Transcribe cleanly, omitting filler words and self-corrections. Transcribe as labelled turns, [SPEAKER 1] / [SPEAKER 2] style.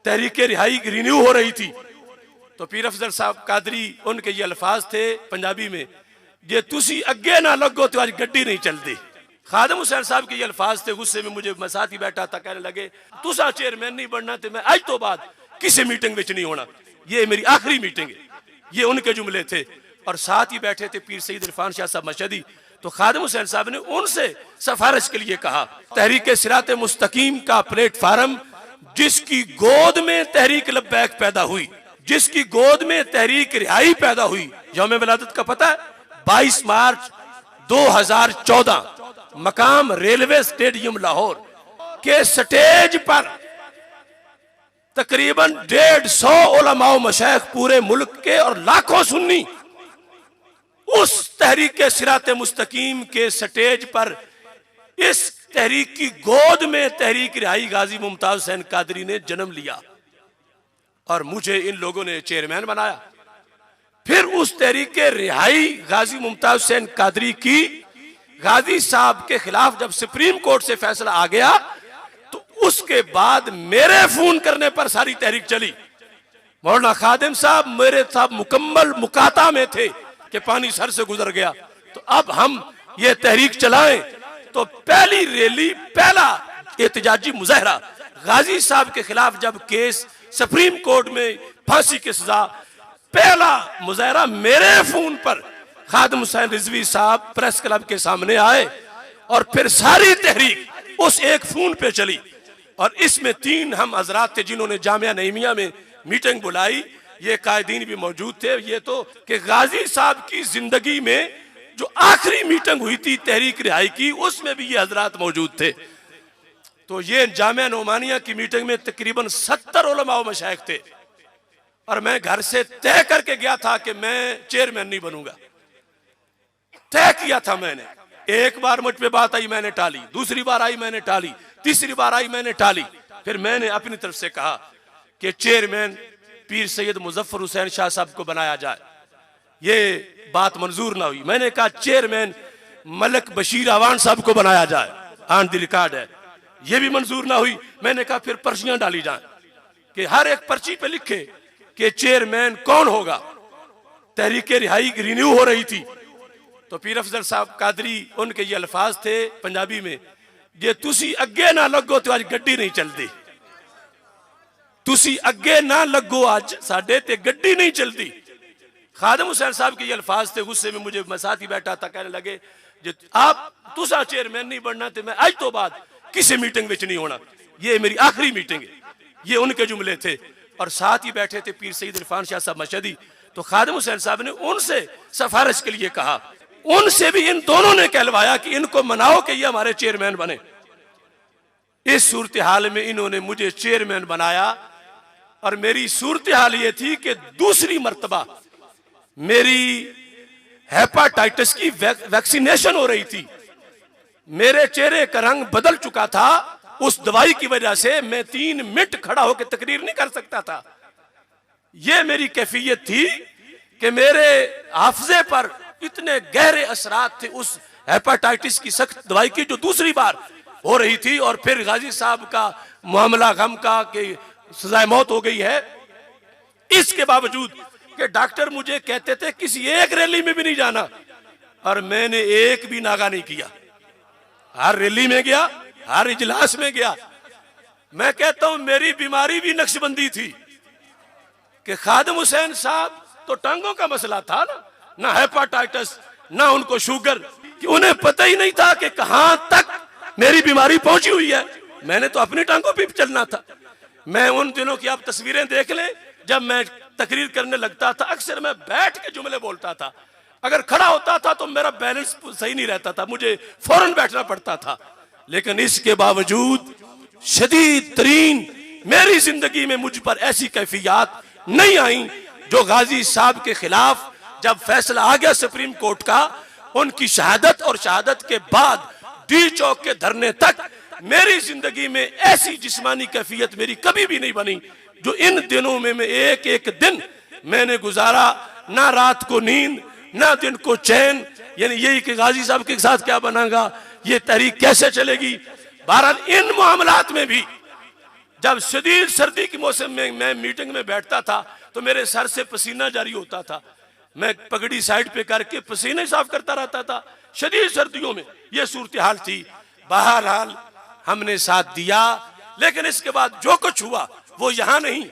[SPEAKER 1] तहरीक रिहाई रिन्यू हो रही थी तो पीर अफजल साहब कादरी उनके ये अल्फाज थे पंजाबी में, जे तुसी अगे ना लगो तो आज गड्डी नहीं चलती। खादम हुसैन साहब के ये अल्फाज थे। गुस्से में मुझे, मैं साथ ही बैठा था, कहने लगे तुसा चेयरमैन नहीं बनना तो मैं आज तो बाद किसी मीटिंग में नहीं होना, ये मेरी आखिरी मीटिंग है। ये उनके जुमले थे। और साथ ही बैठे थे पीर सईद इरफान शाह साहब मशहदी। तो खादिम हुसैन साहब ने उनसे सिफारिश के लिए कहा, तहरीक सिरात मुस्तकीम का प्लेटफार्म जिसकी गोद में तहरीक लब्बैक पैदा हुई, जिसकी गोद में तहरीक रिहाई पैदा हुई, यौम विलादत का पता है 22 मार्च 2014 मकाम रेलवे स्टेडियम लाहौर के स्टेज पर तकरीबन 150 उलमा व मशाइख पूरे मुल्क के और लाखों सुन्नी उस तहरीक सिरात मुस्तकीम के स्टेज पर इस तहरीक की गोद में तहरीक रिहाई गाजी मुमताज हुसैन कादरी ने जन्म लिया और मुझे इन लोगों ने चेयरमैन बनाया। फिर उस तहरीक रिहाई गाजी मुमताज हुसैन कादरी की गाजी साहब के खिलाफ जब सुप्रीम कोर्ट से फैसला आ गया तो उसके बाद मेरे फोन करने पर सारी तहरीक चली। मौलाना खादिम साहब मेरे साहब मुकम्मल मुकाता में थे कि पानी सर से गुजर गया, तो अब हम ये तहरीक चलाएं। तो पहली रैली, पहला एहतजाजी मुजाहरा गाजी साहब के खिलाफ जब केस सुप्रीम कोर्ट में फांसी की सजा, पहला मुजाहरा मेरे फोन पर खादिम हुसैन रिजवी साहब प्रेस क्लब के सामने आए और फिर सारी तहरीक उस एक फोन पे चली। और इसमें 3 हम हजरात थे जिन्होंने जामिया नईमिया में मीटिंग बुलाई, ये कायदीन भी मौजूद थे। ये तो कि गाजी साहब की जिंदगी में जो आखिरी मीटिंग हुई थी तहरीक रिहाई की, उसमें भी ये हजरात मौजूद थे। तो ये जामिया नोमानिया की मीटिंग में तकरीबन 70 उलमा व मशाइख थे और मैं घर से तय करके गया था कि मैं चेयरमैन नहीं बनूंगा। तय किया था मैंने। एक बार मुझ पे बात आई, मैंने टाली, दूसरी बार आई मैंने टाली, तीसरी बार आई मैंने टाली। फिर मैंने अपनी तरफ से कहा कि चेयरमैन पीर सैयद मुजफ्फर हुसैन शाह साहब को बनाया जाए। ये बात मंजूर ना हुई। मैंने कहा चेयरमैन मलक बशीर अवान साहब को बनाया जाए, ऑन द रिकॉर्ड है। ये भी मंजूर ना हुई। मैंने कहा फिर पर्चियां डाली जाए कि हर एक पर्ची पे लिखे कि चेयरमैन कौन होगा। तहरीक रिहाई रिन्यू हो रही थी तो पीर अफजल साहब कादरी उनके ये अल्फाज थे पंजाबी में, जे तुसी अगे ना लगो तो आज गड्डी नहीं चलती, तुसी अगे ना लगो आज साडे ते गड्डी नहीं चलती। खादिम हुसैन साहब के ये अल्फाज थे। गुस्से में मुझे, मैं साथ ही बैठा था, कहने लगे जे आप तुसा चेयरमैन नहीं बनना तो मैं आज तो बाद किसी मीटिंग में नहीं होना, ये मेरी आखिरी मीटिंग है। ये उनके जुमले थे। और साथ ही बैठे थे पीर सईद इरफान शाह साहब मशहदी। तो खादिम हुसैन साहब ने उनसे सिफारिश के लिए कहा, उनसे भी इन दोनों ने कहलवाया कि इनको मनाओ कि ये हमारे चेयरमैन बने। इस सूरत हाल में इन्होंने मुझे चेयरमैन बनाया और मेरी सूरत हाल ये थी कि दूसरी मर्तबा मेरी हेपाटाइटिस की वैक्सीनेशन हो रही थी। मेरे चेहरे का रंग बदल चुका था। उस दवाई की वजह से मैं 3 मिनट खड़ा होकर तकरीर नहीं कर सकता था। यह मेरी कैफियत थी कि मेरे हाफजे पर इतने गहरे असरात थे उस हेपाटाइटिस की सख्त दवाई की जो दूसरी बार हो रही थी। और फिर गाजी साहब का मामला गम का कि सजाए मौत हो गई है। इसके बावजूद कि डॉक्टर मुझे कहते थे किसी एक रैली में भी नहीं जाना, और मैंने एक भी नागा नहीं किया। हर रैली में गया, हर इजलास में गया। मैं कहता हूं मेरी बीमारी भी नक्शबंदी थी कि खादिम हुसैन साहब तो टांगों का मसला था ना हेपाटाइटिस, ना उनको शुगर, कि उन्हें पता ही नहीं था कि कहां तक मेरी बीमारी पहुंची हुई है। मैंने तो अपनी टांगों पे चलना था। मैं उन दिनों की आप तस्वीरें देख लें, जब मैं तकरीर करने लगता था अक्सर मैं बैठ के जुमले बोलता था। अगर खड़ा होता था तो मेरा बैलेंस सही नहीं रहता था, मुझे फौरन बैठना पड़ता था। लेकिन इसके बावजूद शदीद तरीन मेरी जिंदगी में मुझ पर ऐसी कैफियत नहीं आई जो गाजी साहब के खिलाफ जब फैसला आ गया सुप्रीम कोर्ट का, उनकी शहादत और शहादत के बाद डी चौक के धरने तक मेरी जिंदगी में ऐसी जिस्मानी कैफियत मेरी कभी भी नहीं बनी जो इन दिनों में मैं एक एक दिन मैंने गुजारा। ना रात को नींद, ना दिन को चैन, यानी यही कि गाजी साहब के साथ क्या बनागा, ये तहरीक कैसे चलेगी। बहरहाल इन मामलात में भी जब शदीद सर्दी के मौसम में मैं मीटिंग में बैठता था तो मेरे सर से पसीना जारी होता था, मैं पगड़ी साइड पे करके पसीने साफ करता रहता था शदीद सर्दियों में। यह सूरत हाल थी। बहरहाल हमने साथ दिया, लेकिन इसके बाद जो कुछ हुआ वो यहां नहीं,